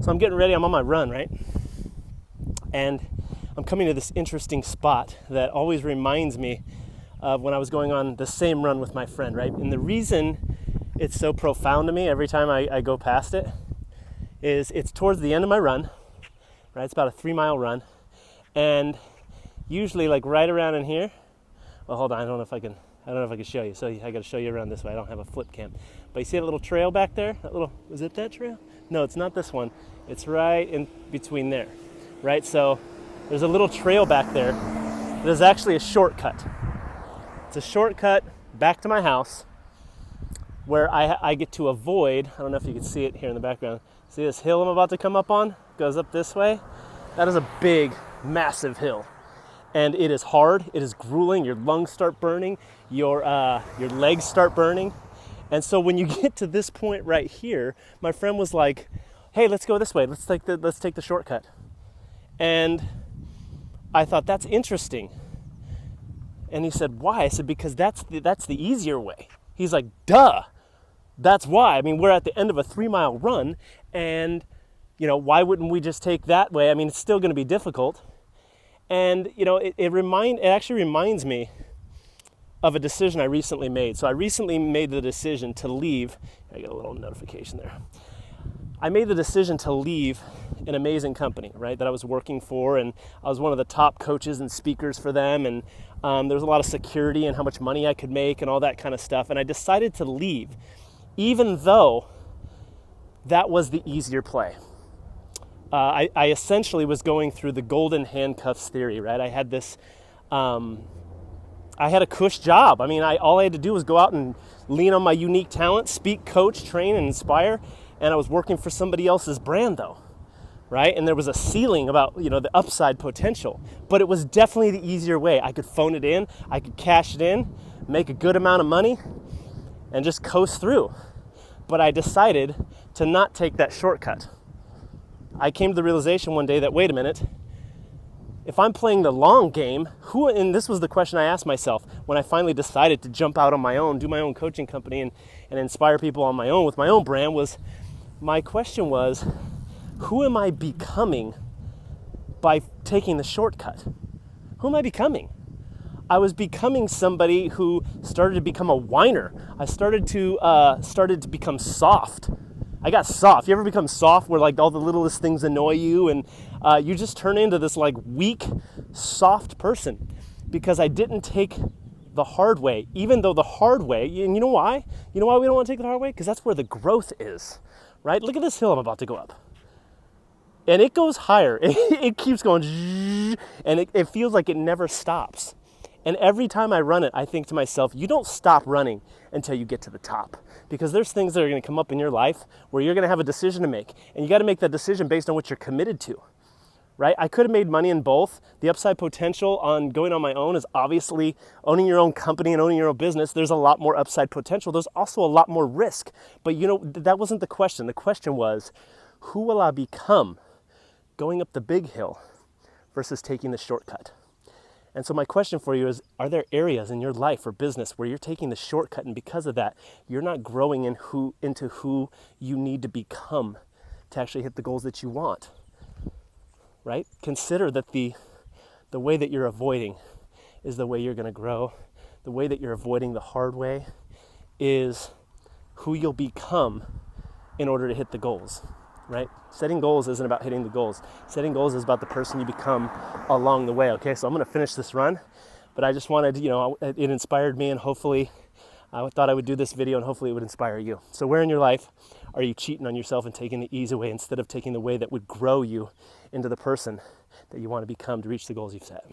So I'm getting ready, I'm on my run, right? And I'm coming to this interesting spot that always reminds me of when I was going on the same run with my friend, right? And the reason it's so profound to me every time I go past it is it's towards the end of my run, right? It's about a 3-mile run. And usually like right around in here, well, hold on, I don't know if I can show you. So I got to show you around this way. I don't have a flip cam. But you see that little trail back there? Is it that trail? No, it's not this one. It's right in between there, right? So there's a little trail back there. There's actually a shortcut. It's a shortcut back to my house where I get to avoid, I don't know if you can see it here in the background. See this hill I'm about to come up on? Goes up this way. That is a big, massive hill. And it is hard, it is grueling, your lungs start burning, your legs start burning. And so when you get to this point right here, my friend was like, hey, let's go this way, let's take the shortcut. And I thought, that's interesting. And he said, why? I said, because that's the easier way. He's like, duh, that's why. I mean, we're at the end of a 3-mile run, and why wouldn't we just take that way? I mean, it's still gonna be difficult. And it actually reminds me of a decision I recently made. So I recently made the decision to leave. I got a little notification there. I made the decision to leave an amazing company, right, that I was working for, and I was one of the top coaches and speakers for them, and there was a lot of security and how much money I could make and all that kind of stuff. And I decided to leave, even though that was the easier play. I essentially was going through the golden handcuffs theory, right? I had this, I had a cush job. I mean, all I had to do was go out and lean on my unique talent, speak, coach, train, and inspire. And I was working for somebody else's brand though, right? And there was a ceiling about, the upside potential, but it was definitely the easier way. I could phone it in, I could cash it in, make a good amount of money, and just coast through. But I decided to not take that shortcut. I came to the realization one day that, wait a minute, if I'm playing the long game, and this was the question I asked myself when I finally decided to jump out on my own, do my own coaching company and inspire people on my own with my own brand, my question was, who am I becoming by taking the shortcut? Who am I becoming? I was becoming somebody who started to become a whiner. I started to become soft. I got soft. You ever become soft where like all the littlest things annoy you, and you just turn into this like weak, soft person because I didn't take the hard way, even though the hard way, and you know why? You know why we don't want to take the hard way? Because that's where the growth is, right? Look at this hill I'm about to go up. And it goes higher. It keeps going, and it feels like it never stops. And every time I run it, I think to myself, you don't stop running until you get to the top. Because there's things that are going to come up in your life where you're going to have a decision to make. And you got to make that decision based on what you're committed to, right? I could have made money in both. The upside potential on going on my own is obviously owning your own company and owning your own business. There's a lot more upside potential. There's also a lot more risk. But that wasn't the question. The question was, who will I become going up the big hill versus taking the shortcut? And so my question for you is, are there areas in your life or business where you're taking the shortcut, and because of that, you're not growing into who you need to become to actually hit the goals that you want, right? Consider that the way that you're avoiding is the way you're going to grow. The way that you're avoiding the hard way is who you'll become in order to hit the goals, right? Setting goals isn't about hitting the goals. Setting goals is about the person you become along the way, okay? So I'm going to finish this run, but I just wanted, it inspired me, and hopefully I thought I would do this video and hopefully it would inspire you. So where in your life are you cheating on yourself and taking the easy way instead of taking the way that would grow you into the person that you want to become to reach the goals you've set?